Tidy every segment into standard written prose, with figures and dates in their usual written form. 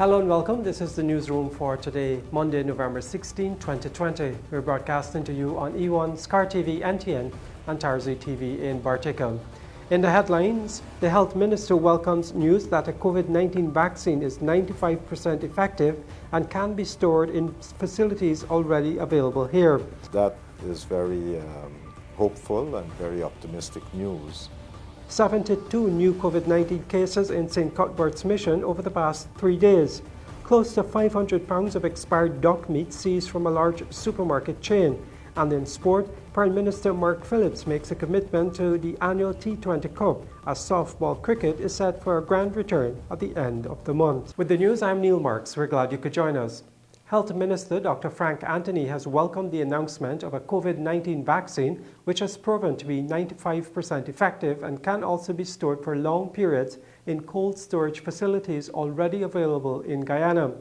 Hello and welcome. This is the newsroom for today, Monday, November 16, 2020. We're broadcasting to you on E1, Scar TV, NTN, and Tarzi TV in Bartica. In the headlines, the Health Minister welcomes news that a COVID-19 vaccine is 95% effective and can be stored in facilities already available here. That is very hopeful and very optimistic news. 72 new COVID-19 cases in St. Cuthbert's Mission over the past 3 days. Close to 500 pounds of expired duck meat seized from a large supermarket chain. And in sport, Prime Minister Mark Phillips makes a commitment to the annual T20 Cup as softball cricket is set for a grand return at the end of the month. With the news, I'm Neil Marks. We're glad you could join us. Health Minister Dr. Frank Anthony has welcomed the announcement of a COVID-19 vaccine which has proven to be 95% effective and can also be stored for long periods in cold storage facilities already available in Guyana.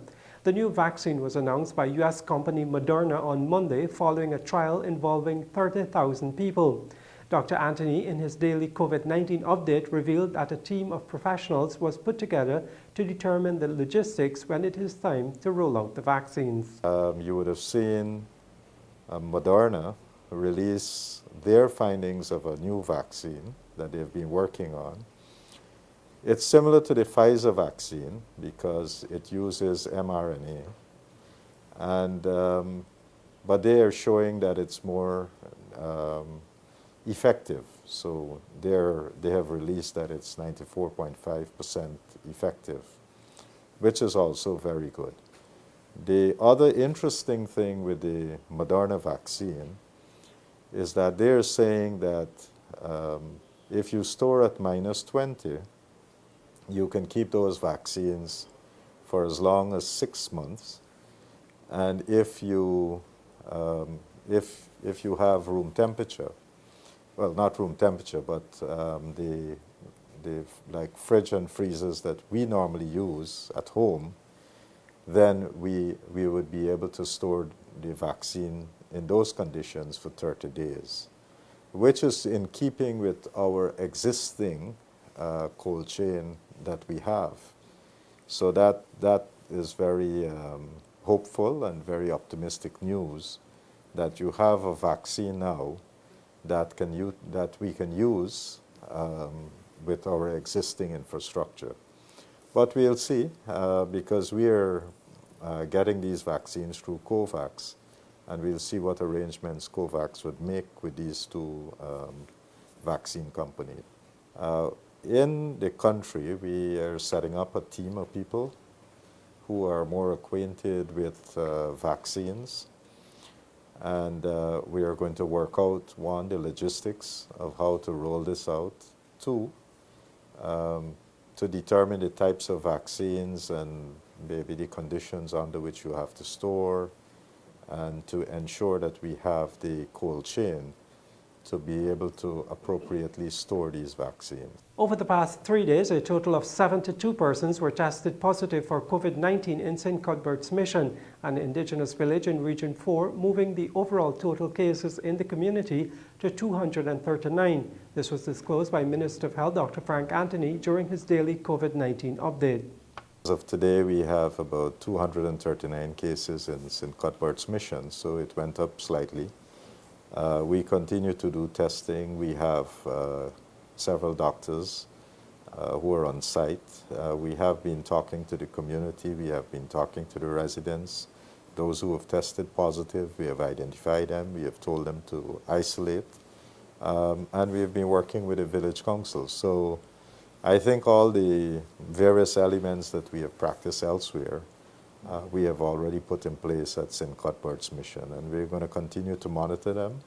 The new vaccine was announced by U.S. company Moderna on Monday following a trial involving 30,000 people. Dr. Anthony, in his daily COVID-19 update, revealed that a team of professionals was put together to determine the logistics when it is time to roll out the vaccines. You would have seen Moderna release their findings of a new vaccine that they've been working on. It's similar to the Pfizer vaccine because it uses mRNA, and but they are showing that it's more effective. So they have released that it's 94.5% effective, which is also very good. The other interesting thing with the Moderna vaccine is that they're saying that if you store at -20, you can keep those vaccines for as long as 6 months. And if you have room temperature, well, not room temperature, but the like fridge and freezers that we normally use at home, then we would be able to store the vaccine in those conditions for 30 days, which is in keeping with our existing cold chain that we have. So that is very hopeful and very optimistic news that you have a vaccine now that we can use with our existing infrastructure. But we'll see, because we are getting these vaccines through COVAX, and we'll see what arrangements COVAX would make with these two vaccine companies. In the country, we are setting up a team of people who are more acquainted with vaccines. And we are going to work out, one, the logistics of how to roll this out. Two, to determine the types of vaccines and maybe the conditions under which you have to store, and to ensure that we have the cold chain to be able to appropriately store these vaccines. Over the past 3 days, a total of 72 persons were tested positive for COVID-19 in St. Cuthbert's Mission, an indigenous village in Region 4, moving the overall total cases in the community to 239. This was disclosed by Minister of Health Dr. Frank Anthony during his daily COVID-19 update. As of today, we have about 239 cases in St. Cuthbert's Mission, so it went up slightly. We continue to do testing. We have several doctors who are on site. We have been talking to the community. We have been talking to the residents. Those who have tested positive, we have identified them. We have told them to isolate. And we have been working with the village council. So I think all the various elements that we have practiced elsewhere, we have already put in place at St. Cuthbert's Mission, and we're going to continue to monitor them.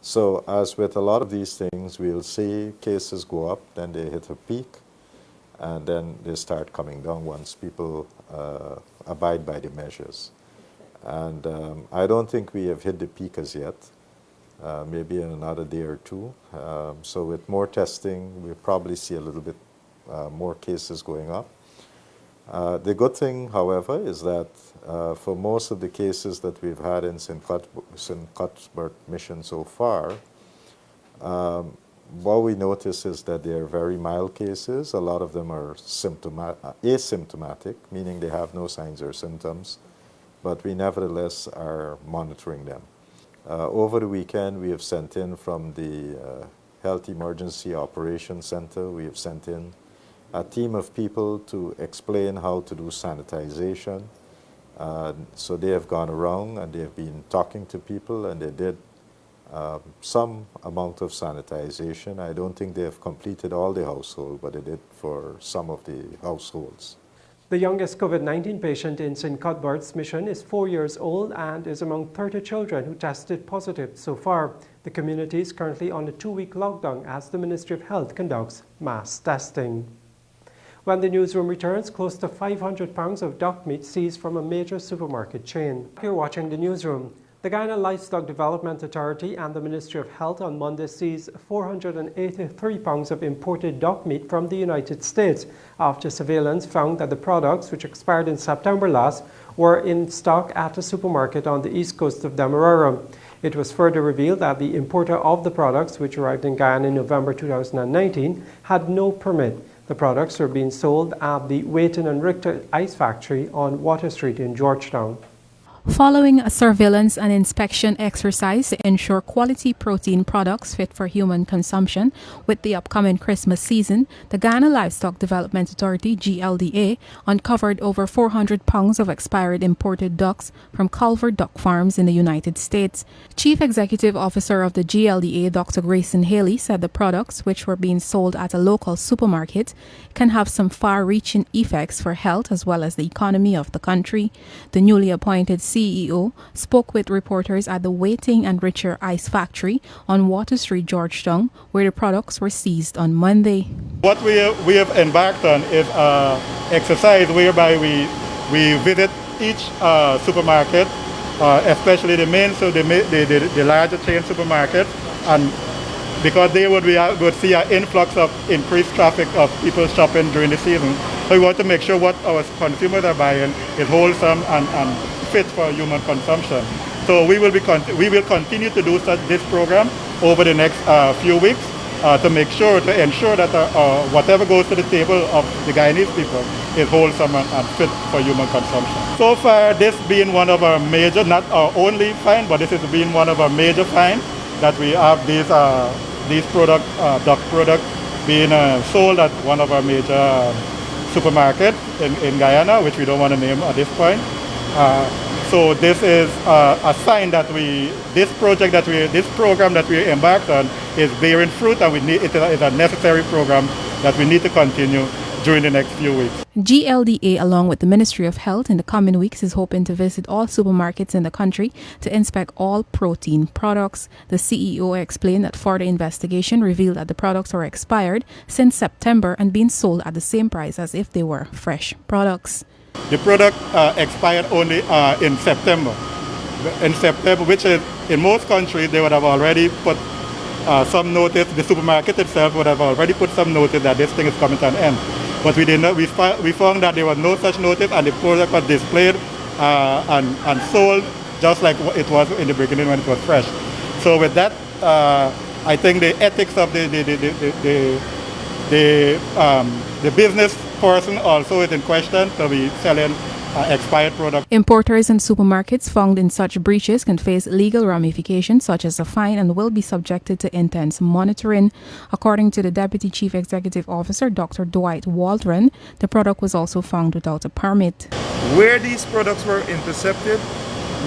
So as with a lot of these things, we'll see cases go up, then they hit a peak, and then they start coming down once people abide by the measures. And I don't think we have hit the peak as yet, maybe in another day or two. So with more testing, we'll probably see a little bit more cases going up. The good thing, however, is that for most of the cases that we've had in St. Cuthbert Mission so far, what we notice is that they are very mild cases. A lot of them are asymptomatic, meaning they have no signs or symptoms, but we nevertheless are monitoring them. Over the weekend, we have sent in from the Health Emergency Operations Center, we have sent in a team of people to explain how to do sanitization. So they have gone around and they have been talking to people, and they did some amount of sanitization. I don't think they have completed all the household, but they did for some of the households. The youngest COVID-19 patient in St. Cuthbert's Mission is 4 years old and is among 30 children who tested positive so far. The community is currently on a 2-week lockdown as the Ministry of Health conducts mass testing. When the newsroom returns, close to £500 of duck meat seized from a major supermarket chain. You're watching the newsroom. The Guyana Livestock Development Authority and the Ministry of Health on Monday seized 483 pounds of imported duck meat from the United States after surveillance found that the products, which expired in September last, were in stock at a supermarket on the east coast of Demerara. It was further revealed that the importer of the products, which arrived in Guyana in November 2019, had no permit. The products were being sold at the Waiton and Richter Ice Factory on Water Street in Georgetown. Following a surveillance and inspection exercise to ensure quality protein products fit for human consumption with the upcoming Christmas season, the Guyana Livestock Development Authority, GLDA, uncovered over 400 pounds of expired imported ducks from Culver Duck Farms in the United States. Chief Executive Officer of the GLDA, Dr. Grayson Haley, said the products, which were being sold at a local supermarket, can have some far-reaching effects for health as well as the economy of the country. The newly appointed CEO spoke with reporters at the Waiting and Richer Ice Factory on Water Street, Georgetown, where the products were seized on Monday. What we have embarked on is an exercise whereby we visit each supermarket, especially the main, so the larger chain supermarkets, and because they would see an influx of increased traffic of people shopping during the season. So we want to make sure what our consumers are buying is wholesome and fit for human consumption. So we will continue to do this program over the next few weeks to ensure that whatever goes to the table of the Guyanese people is wholesome and fit for human consumption. So far, this being one of our major, not our only find, but this has been one of our major finds, that we have these duck products being sold at one of our major supermarkets in Guyana, which we don't want to name at this point. So this is a sign that this program that we embarked on is bearing fruit, and it is a necessary program that we need to continue during the next few weeks. GLDA, along with the Ministry of Health in the coming weeks, is hoping to visit all supermarkets in the country to inspect all protein products. The CEO explained that further investigation revealed that the products are expired since September and being sold at the same price as if they were fresh products. The product expired only in September. In September, which is, in most countries, they would have already put some notice. The supermarket itself would have already put some notice that this thing is coming to an end. But we did not. We found that there was no such notice, and the product was displayed and sold just like it was in the beginning when it was fresh. So with that, I think the ethics of the business person also is in question to be selling expired products. Importers and supermarkets found in such breaches can face legal ramifications such as a fine and will be subjected to intense monitoring. According to the Deputy Chief Executive Officer, Dr. Dwight Waldron, the product was also found without a permit. Where these products were intercepted,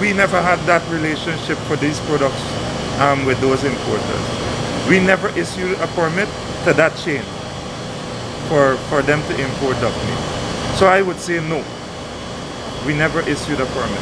we never had that relationship for these products with those importers. We never issued a permit to that chain for them to import duck meat. So I would say no. We never issued a permit.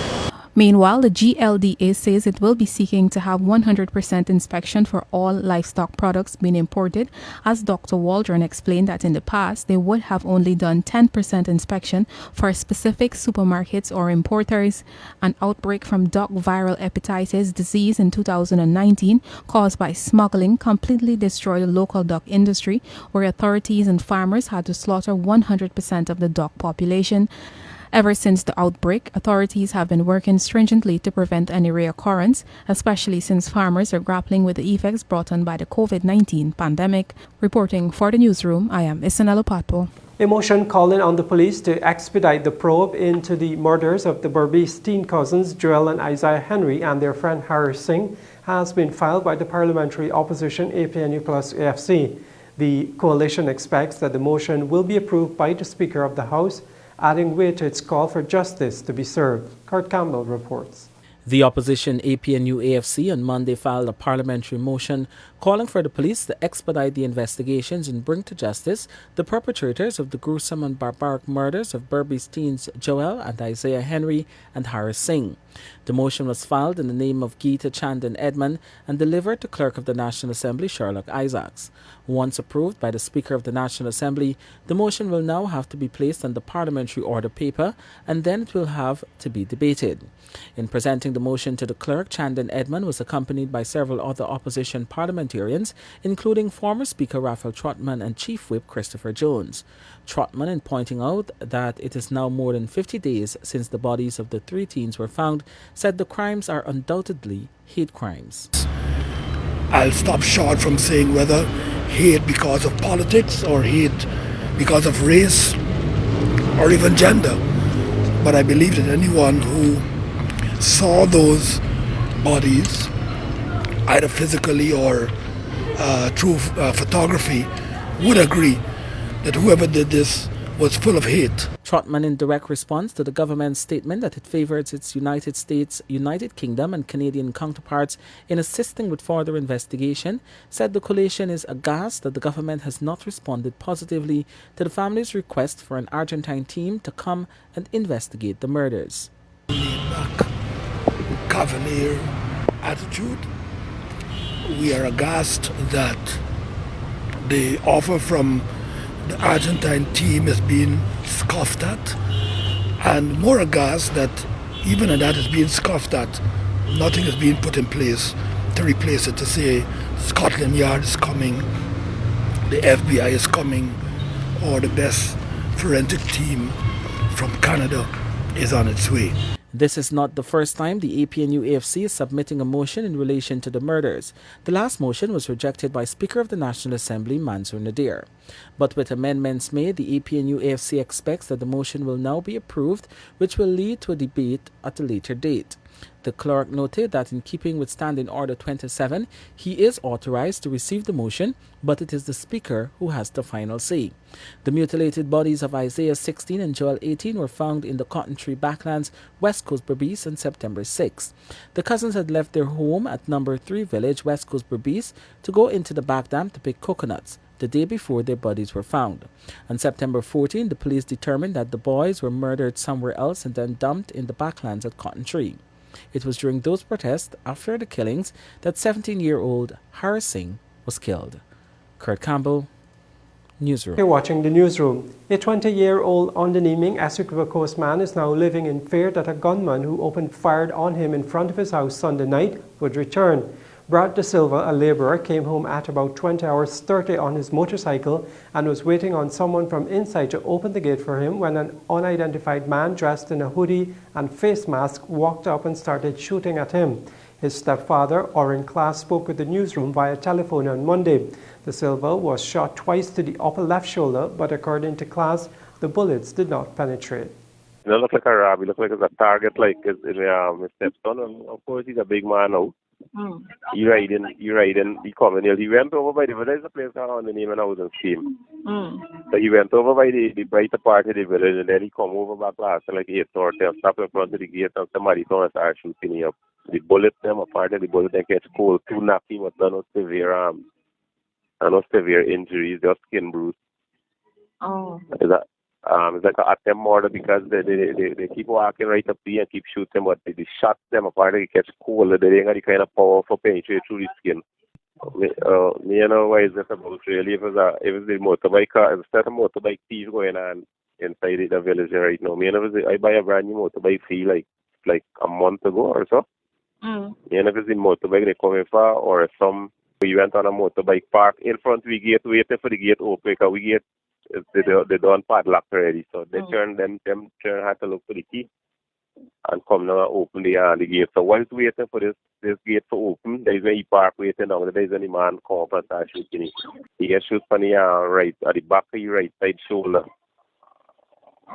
Meanwhile, the GLDA says it will be seeking to have 100% inspection for all livestock products being imported, as Dr. Waldron explained that in the past they would have only done 10% inspection for specific supermarkets or importers. An outbreak from duck viral hepatitis disease in 2019 caused by smuggling completely destroyed the local duck industry, where authorities and farmers had to slaughter 100% of the duck population. Ever since the outbreak, authorities have been working stringently to prevent any reoccurrence, especially since farmers are grappling with the effects brought on by the COVID-19 pandemic. Reporting for the newsroom, I am Isanelo Patpo. A motion calling on the police to expedite the probe into the murders of the Berbice teen cousins Joel and Isaiah Henry and their friend Harris Singh has been filed by the parliamentary opposition APNU plus AFC. The coalition expects that the motion will be approved by the Speaker of the House, adding weight to its call for justice to be served. Kurt Campbell reports. The opposition APNU-AFC on Monday filed a parliamentary motion calling for the police to expedite the investigations and bring to justice the perpetrators of the gruesome and barbaric murders of Berbice teens Joel and Isaiah Henry and Harris Singh. The motion was filed in the name of Geeta Chandan Edmond and delivered to Clerk of the National Assembly Sherlock Isaacs. Once approved by the Speaker of the National Assembly, the motion will now have to be placed on the parliamentary order paper and then it will have to be debated. In presenting the motion to the clerk, Chandan Edmond was accompanied by several other opposition parliamentarians, including former Speaker Raphael Trotman and Chief Whip Christopher Jones. Trotman, in pointing out that it is now more than 50 days since the bodies of the three teens were found, said the crimes are undoubtedly hate crimes. I'll stop short from saying whether hate because of politics or hate because of race or even gender. But I believe that anyone who saw those bodies, either physically or through photography, would agree that whoever did this was full of hate. Trotman, in direct response to the government's statement that it favors its United States, United Kingdom and Canadian counterparts in assisting with further investigation, said the coalition is aghast that the government has not responded positively to the family's request for an Argentine team to come and investigate the murders. Cavalier attitude. We are aghast that the offer from the Argentine team is being scoffed at, and more aghast that even that is being scoffed at, nothing is being put in place to replace it, to say Scotland Yard is coming, the FBI is coming, or the best forensic team from Canada is on its way. This is not the first time the APNU-AFC is submitting a motion in relation to the murders. The last motion was rejected by Speaker of the National Assembly, Mansour Nadir. But with amendments made, the APNU-AFC expects that the motion will now be approved, which will lead to a debate at a later date. The clerk noted that in keeping with Standing Order 27, he is authorized to receive the motion, but it is the Speaker who has the final say. The mutilated bodies of Isaiah 16 and Joel 18 were found in the Cotton Tree Backlands, West Coast Berbice on September 6. The cousins had left their home at number 3 Village, West Coast Berbice, to go into the back dam to pick coconuts the day before their bodies were found. On September 14, the police determined that the boys were murdered somewhere else and then dumped in the backlands at Cotton Tree. It was during those protests after the killings that 17-year-old Harris Singh was killed. Kurt Campbell, Newsroom. You're watching the Newsroom. A 20-year-old Ondiniming Essequibo Coast man is now living in fear that a gunman who opened fire on him in front of his house Sunday night would return. Brad De Silva, a labourer, came home at about 20 hours 30 on his motorcycle and was waiting on someone from inside to open the gate for him when an unidentified man dressed in a hoodie and face mask walked up and started shooting at him. His stepfather, Oren Class, spoke with the Newsroom via telephone on Monday. De Silva was shot twice to the upper left shoulder, but according to Class, the bullets did not penetrate. It looked like a rob. He looked like it was a target, like his stepson. And of course, he's a big man now. He riding, he coming here. He went over by there's a place on the name and housing scheme. So he went over by the brighter part of the village and then he come over back last like 8 or 10, stop in front of the gate and somebody come and start shooting him up. The bullet them, a part of the bullet they catch cold, too nappy, but no severe injuries, just skin bruise. It's like an attempt murder because they keep walking right up there and keep shooting, but they shot them apart and they catch cold. They ain't got the kind of power for penetrate through the skin. You know why is this about really? If it's the motorbike car, if it's a motorbike thief going on inside the village right now. I buy a brand new motorbike fee like a month ago or so. If it's the motorbike they coming for or we went on a motorbike park in front of the gate waiting for the gate open because we get they don't padlock already. So they turn had to look for the key and come now and open the gate. So while waiting for this gate to open, there's an e-park waiting down. There's any man come up and start shooting. He gets shot from the right, at the back of the right side shoulder.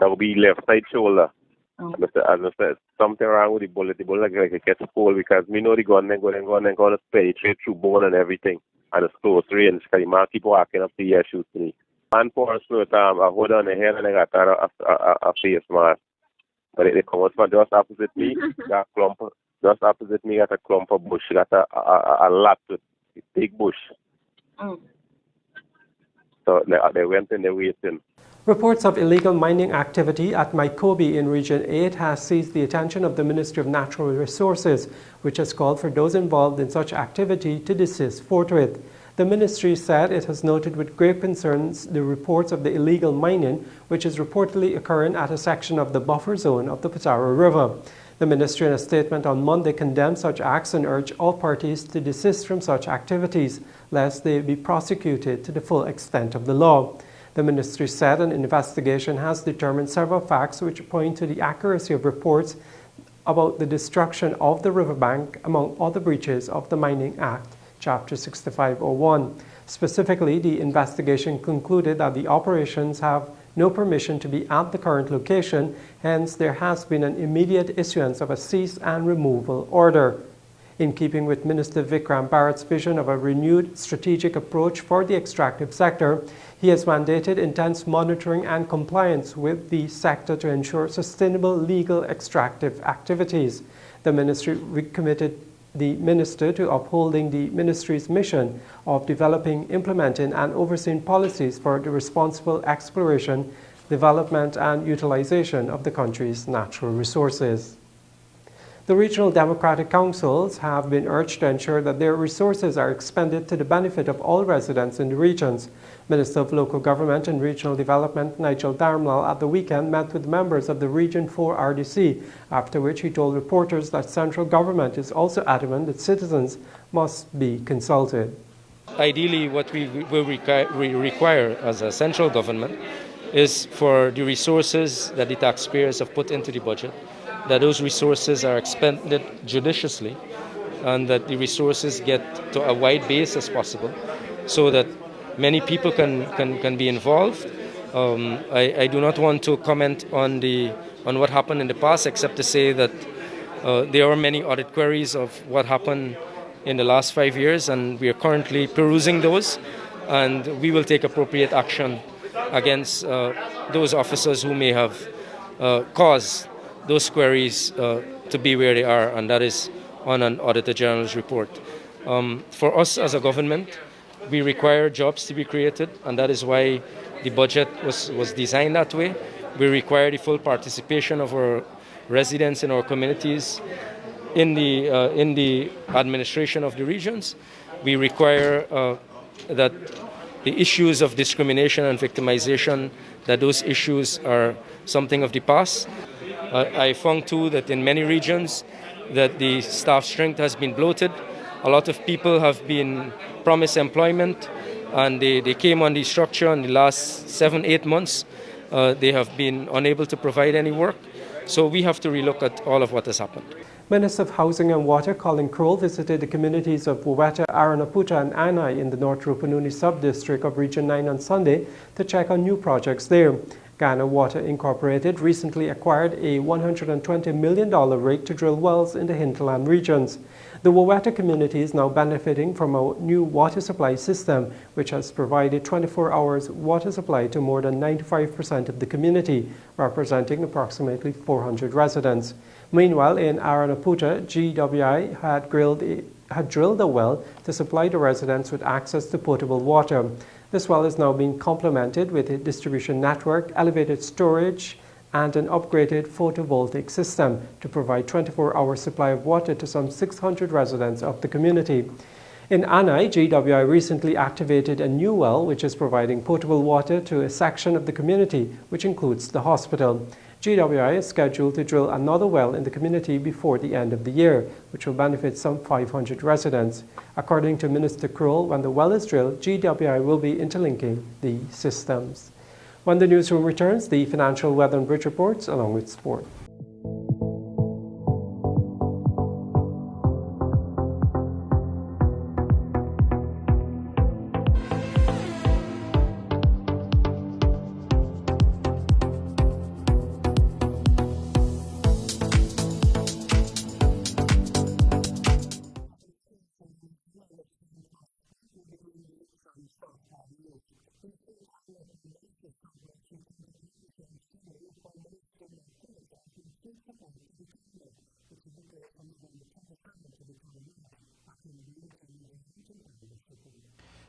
That will be left side shoulder. And I said, something wrong with the bullet like it gets cold because we know the gun and going to penetrate through bone and everything. And it's close range because the man keep walking up the air shooting me. Man pour snow time, I hold on the head and I got a face mask. But they come out from just opposite me, got a clump, just opposite me got a clump of bush, got a lot with a big bush. So they went in there waiting. Reports of illegal mining activity at Mykobi in Region 8 has seized the attention of the Ministry of Natural Resources, which has called for those involved in such activity to desist forthwith. The ministry said it has noted with great concerns the reports of the illegal mining, which is reportedly occurring at a section of the buffer zone of the Patara River. The ministry, in a statement on Monday, condemned such acts and urged all parties to desist from such activities, lest they be prosecuted to the full extent of the law. The ministry said an investigation has determined several facts which point to the accuracy of reports about the destruction of the riverbank, among other breaches of the Mining Act, Chapter 6501. Specifically, the investigation concluded that the operations have no permission to be at the current location, hence there has been an immediate issuance of a cease and removal order. In keeping with Minister Vikram Bharat's vision of a renewed strategic approach for the extractive sector, he has mandated intense monitoring and compliance with the sector to ensure sustainable legal extractive activities. The ministry recommitted the minister to upholding the ministry's mission of developing, implementing, and overseeing policies for the responsible exploration, development, and utilization of the country's natural resources. The regional democratic councils have been urged to ensure that their resources are expended to the benefit of all residents in the regions. Minister of Local Government and Regional Development Nigel Darmlal at the weekend met with members of the Region 4 RDC, after which he told reporters that central government is also adamant that citizens must be consulted. Ideally, what we will require as a central government is for the resources that the taxpayers have put into the budget, that those resources are expended judiciously and that the resources get to a wide base as possible so that many people can be involved. I do not want to comment on what happened in the past, except to say that there are many audit queries of what happened in the last 5 years, and we are currently perusing those, and we will take appropriate action against those officers who may have caused those queries to be where they are, and that is on an Auditor General's report. For us as a government, we require jobs to be created, and that is why the budget was designed that way. We require the full participation of our residents in our communities in the administration of the regions. We require that the issues of discrimination and victimization, that those issues are something of the past. I found too that in many regions that the staff strength has been bloated. A lot of people have been promised employment and they came on the structure in the last 7-8 months. They have been unable to provide any work. So we have to relook at all of what has happened. Minister of Housing and Water Colin Crowell visited the communities of Wawetta, Aranaputa and Anai in the North Rupununi sub-district of Region 9 on Sunday to check on new projects there. Guyana Water Incorporated recently acquired a $120 million rig to drill wells in the hinterland regions. The Wawetta community is now benefiting from a new water supply system, which has provided 24 hours water supply to more than 95% of the community, representing approximately 400 residents. Meanwhile, in Aranaputa, GWI had drilled a well to supply the residents with access to potable water. This well is now being complemented with a distribution network, elevated storage, and an upgraded photovoltaic system to provide 24-hour supply of water to some 600 residents of the community. In Anai, GWI recently activated a new well which is providing potable water to a section of the community, which includes the hospital. GWI is scheduled to drill another well in the community before the end of the year, which will benefit some 500 residents. According to Minister Crowell, when the well is drilled, GWI will be interlinking the systems. When the newsroom returns, the financial weather and bridge reports along with sport.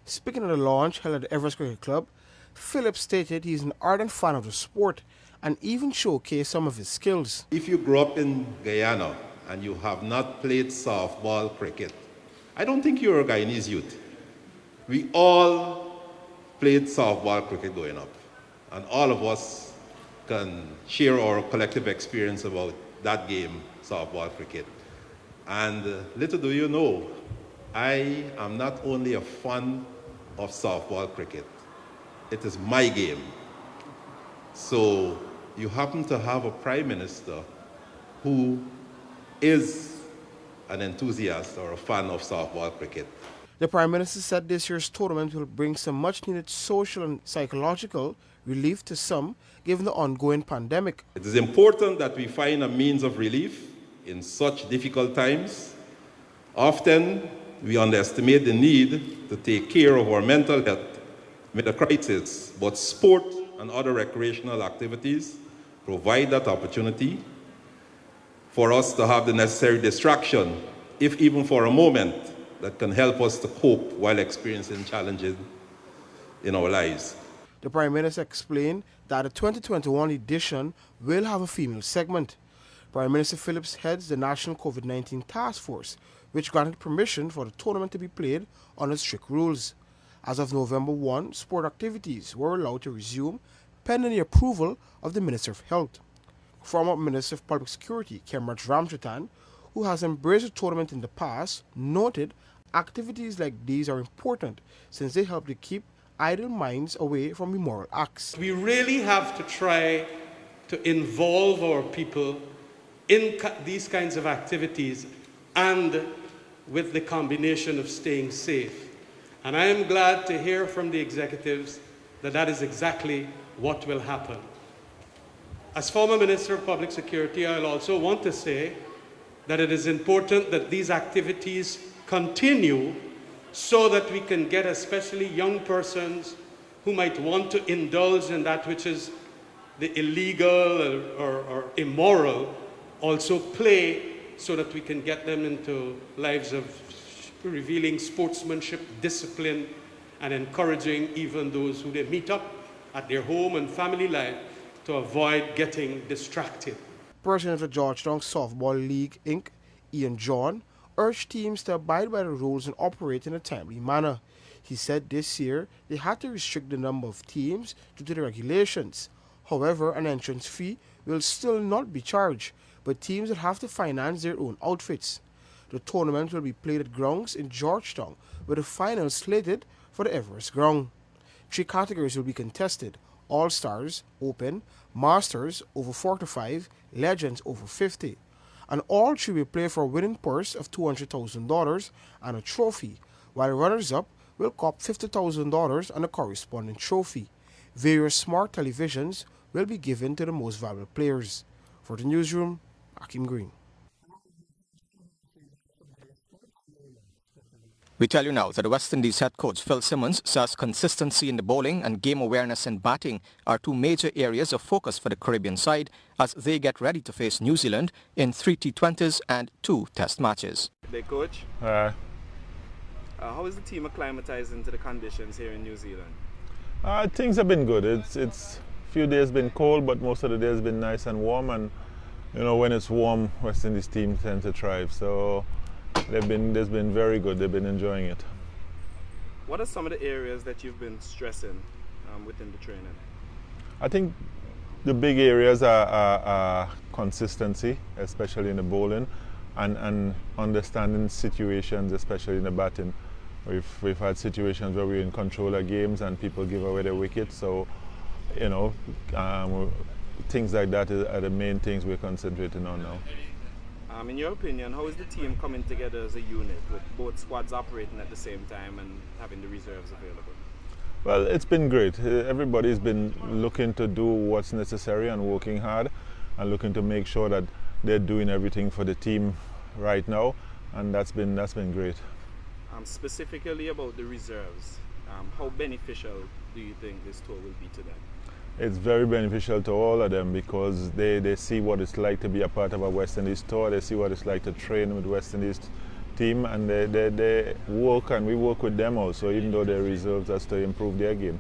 Speaking of the launch held at the Everest Cricket Club, Phillips stated he is an ardent fan of the sport and even showcased some of his skills. If you grew up in Guyana and you have not played softball cricket, I don't think you're a Guyanese youth. We all played softball cricket growing up, and all of us can share our collective experience about that game, softball cricket. And little do you know, I am not only a fan of softball cricket, it is my game. So you happen to have a prime minister who is an enthusiast or a fan of softball cricket. The Prime Minister said this year's tournament will bring some much needed social and psychological relief to some given the ongoing pandemic. It is important that we find a means of relief in such difficult times. Often we underestimate the need to take care of our mental health with a crisis, but sport and other recreational activities provide that opportunity for us to have the necessary distraction, if even for a moment, that can help us to cope while experiencing challenges in our lives. The Prime Minister explained that the 2021 edition will have a female segment. Prime Minister Phillips heads the National COVID-19 Task Force, which granted permission for the tournament to be played under strict rules. As of November 1, sport activities were allowed to resume pending the approval of the Minister of Health. Former Minister of Public Security, Kemraj Ramchatan, who has embraced the tournament in the past, noted activities like these are important since they help to keep idle minds away from immoral acts. We really have to try to involve our people in these kinds of activities and with the combination of staying safe. And I am glad to hear from the executives that that is exactly what will happen. As former Minister of Public Security, I'll also want to say that it is important that these activities continue so that we can get especially young persons who might want to indulge in that which is the illegal or immoral also play so that we can get them into lives of revealing sportsmanship, discipline, and encouraging even those who they meet up at their home and family life to avoid getting distracted. President of the Georgetown Softball League, Inc., Ian John, urged teams to abide by the rules and operate in a timely manner. He said this year they had to restrict the number of teams due to the regulations. However, an entrance fee will still not be charged, but teams will have to finance their own outfits. The tournament will be played at grounds in Georgetown, with the final slated for the Everest ground. 3 categories will be contested: All-Stars, Open, Masters, over 45, Legends, over 50. And all 3 will play for a winning purse of $200,000 and a trophy, while runners-up will cop $50,000 and a corresponding trophy. Various smart televisions will be given to the most valuable players. For the newsroom, Akim Green. We tell you now that the West Indies head coach Phil Simmons says consistency in the bowling and game awareness in batting are 2 major areas of focus for the Caribbean side as they get ready to face New Zealand in 3 T20s and 2 Test matches. Hey, Coach. How is the team acclimatizing to the conditions here in New Zealand? Things have been good. It's few days been cold, but most of the days been nice and warm. And you know, when it's warm, West Indies team tend to thrive. So they've been very good. They've been enjoying it. What are some of the areas that you've been stressing within the training? I think the big areas are consistency, especially in the bowling, and understanding situations, especially in the batting. We've had situations where we're in control of games and people give away their wickets. So you know, things like that are the main things we're concentrating on now. In your opinion, how is the team coming together as a unit with both squads operating at the same time and having the reserves available? Well, it's been great. Everybody's been looking to do what's necessary and working hard and looking to make sure that they're doing everything for the team right now, and that's been great. Specifically about the reserves, how beneficial do you think this tour will be to them? It's very beneficial to all of them because they see what it's like to be a part of a West Indies tour, they see what it's like to train with West Indies team, and they work, and we work with them also, even though they're reserves, as to improve their game.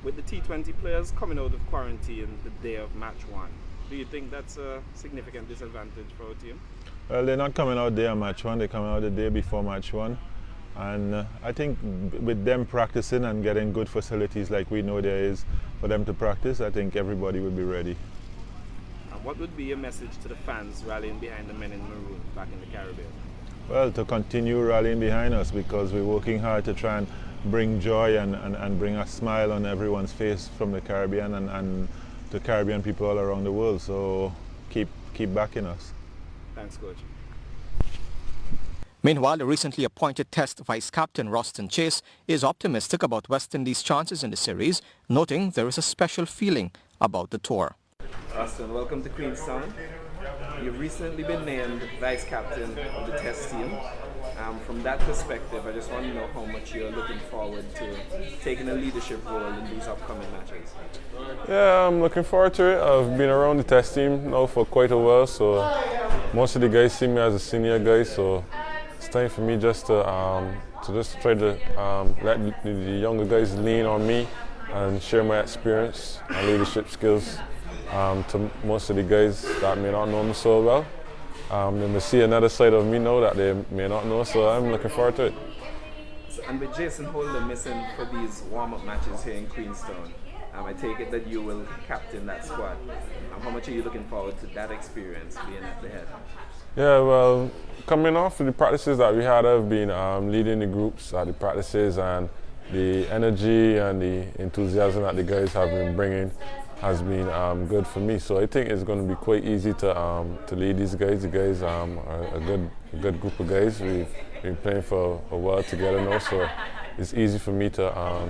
With the T20 players coming out of quarantine the day of match 1, do you think that's a significant disadvantage for our team? Well, they're not coming out there on match 1, they're coming out the day before match 1. And I think with them practicing and getting good facilities like we know there is for them to practice, I think everybody will be ready. And what would be your message to the fans rallying behind the men in maroon back in the Caribbean? Well, to continue rallying behind us because we're working hard to try and bring joy and bring a smile on everyone's face from the Caribbean and to Caribbean people all around the world. So keep backing us. Thanks, Coach. Meanwhile, the recently appointed Test Vice Captain Roston Chase is optimistic about West Indies' chances in the series, noting there is a special feeling about the tour. Roston, welcome to Queenstown. You've recently been named Vice Captain of the Test team. From that perspective, I just want to know how much you're looking forward to taking a leadership role in these upcoming matches. Yeah, I'm looking forward to it. I've been around the Test team now for quite a while, so most of the guys see me as a senior guy, so it's time for me just to try to let the younger guys lean on me and share my experience and leadership skills to most of the guys that may not know me so well. They may see another side of me now that they may not know, so I'm looking forward to it. And with Jason Holder missing for these warm-up matches here in Queenstown, I take it that you will captain that squad. How much are you looking forward to that experience, being at the head? Yeah, well, coming off the practices that we had, I've been leading the groups at the practices, and the energy and the enthusiasm that the guys have been bringing has been good for me. So I think it's going to be quite easy to lead these guys. The guys are a good group of guys. We've been playing for a while together now, so it's easy for me to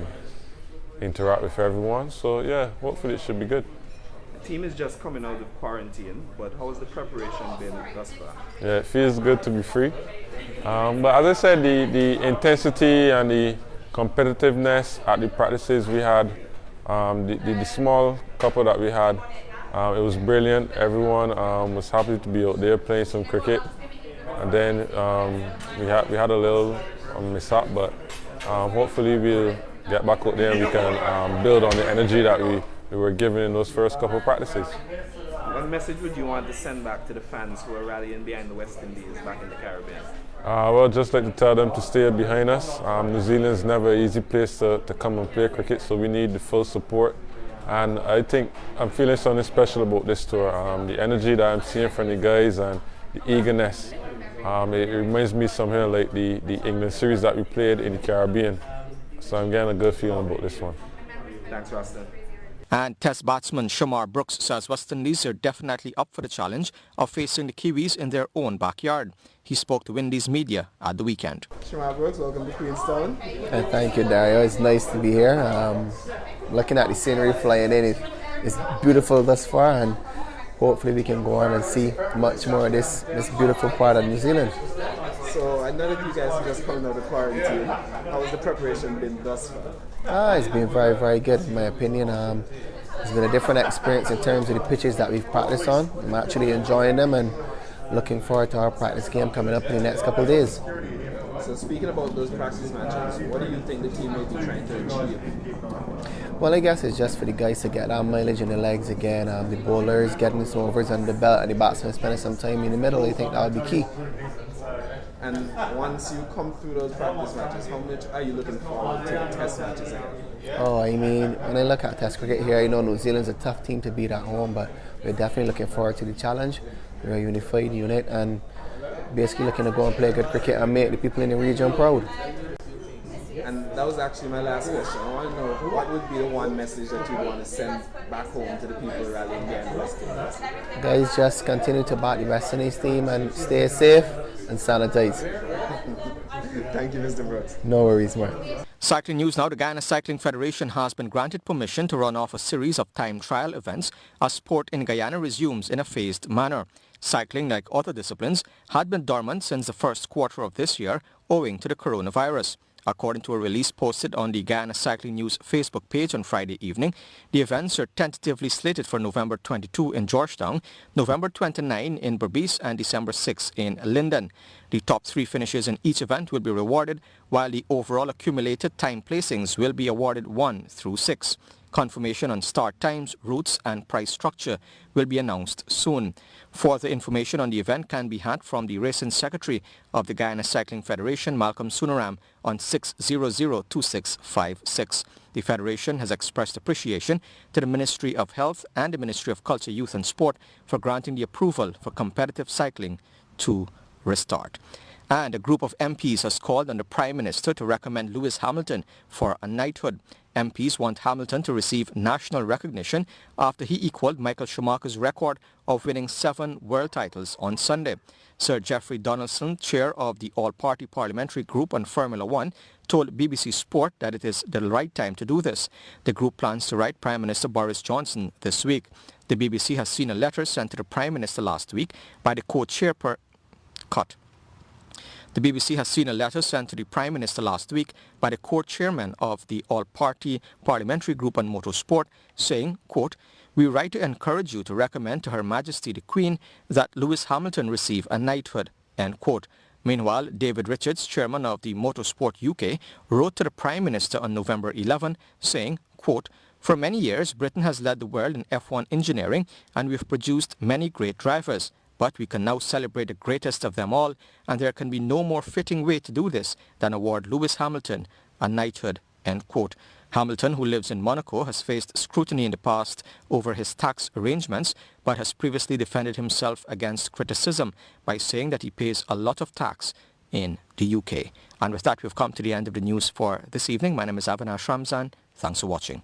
interact with everyone. So yeah, hopefully it should be good. The team is just coming out of quarantine, but how has the preparation been thus far? Yeah, it feels good to be free. But as I said, the intensity and the competitiveness at the practices we had, the small couple that we had, it was brilliant. Everyone was happy to be out there playing some cricket. And then we had a little mishap, but hopefully we'll get back out there and we can build on the energy that we were given in those first couple of practices. What message would you want to send back to the fans who are rallying behind the West Indies back in the Caribbean? Well, just like to tell them to stay behind us. New Zealand's never an easy place to come and play cricket, so we need the full support. And I think I'm feeling something special about this tour. The energy that I'm seeing from the guys and the eagerness. It reminds me somehow like the England series that we played in the Caribbean. So I'm getting a good feeling about this one. Thanks, Roston. And Test batsman Shamar Brooks says West Indies are definitely up for the challenge of facing the Kiwis in their own backyard. He spoke to Windies media at the weekend. Shamar Brooks, welcome to Queenstown. Thank you, Dario. It's nice to be here. Looking at the scenery flying in, it's beautiful thus far, and hopefully we can go on and see much more of this beautiful part of New Zealand. So I know that you guys are just coming out of quarantine. How has the preparation been thus far? It's been very, very good in my opinion. It's been a different experience in terms of the pitches that we've practiced on. I'm actually enjoying them and looking forward to our practice game coming up in the next couple of days. So speaking about those practice matches, what do you think the team may be trying to achieve? Well, I guess it's just for the guys to get that mileage in the legs again. The bowlers getting some overs under the belt and the batsmen spending some time in the middle. I think that would be key. And once you come through those practice matches, how much are you looking forward to the test matches again? I mean, when I look at test cricket here, I know New Zealand's a tough team to beat at home, but we're definitely looking forward to the challenge. We're a unified unit and basically looking to go and play good cricket and make the people in the region proud. And that was actually my last question. I want to know what would be the one message that you'd want to send back home to the people rallying there in West Indies? Guys, just continue to back the West Indies team and stay safe and sanitize. Thank you, Mr. Brooks. No worries, man. Cycling news now. The Guyana Cycling Federation has been granted permission to run off a series of time trial events as sport in Guyana resumes in a phased manner. Cycling, like other disciplines, had been dormant since the first quarter of this year owing to the coronavirus. According to a release posted on the Guyana Cycling News Facebook page on Friday evening, the events are tentatively slated for November 22 in Georgetown, November 29 in Berbice, and December 6 in Linden. The top 3 finishes in each event will be rewarded, while the overall accumulated time placings will be awarded 1 through 6. Confirmation on start times, routes, and price structure will be announced soon. Further information on the event can be had from the Racing Secretary of the Guyana Cycling Federation, Malcolm Sunaram, on 600-2656. The Federation has expressed appreciation to the Ministry of Health and the Ministry of Culture, Youth and Sport for granting the approval for competitive cycling to restart. And a group of MPs has called on the Prime Minister to recommend Lewis Hamilton for a knighthood. MPs want Hamilton to receive national recognition after he equaled Michael Schumacher's record of winning 7 world titles on Sunday. Sir Geoffrey Donaldson, chair of the All-Party Parliamentary Group on Formula One, told BBC Sport that it is the right time to do this. The group plans to write Prime Minister Boris Johnson this week. The BBC has seen a letter sent to the Prime Minister last week by the The BBC has seen a letter sent to the Prime Minister last week by the co-chairman of the All-Party Parliamentary Group on Motorsport, saying, quote, "We write to encourage you to recommend to Her Majesty the Queen that Lewis Hamilton receive a knighthood," end quote. Meanwhile, David Richards, chairman of the Motorsport UK, wrote to the Prime Minister on November 11, saying, quote, "For many years, Britain has led the world in F1 engineering and we've produced many great drivers. But we can now celebrate the greatest of them all, and there can be no more fitting way to do this than award Lewis Hamilton a knighthood," end quote. Hamilton, who lives in Monaco, has faced scrutiny in the past over his tax arrangements, but has previously defended himself against criticism by saying that he pays a lot of tax in the UK. And with that, we've come to the end of the news for this evening. My name is Avinash Ramzan. Thanks for watching.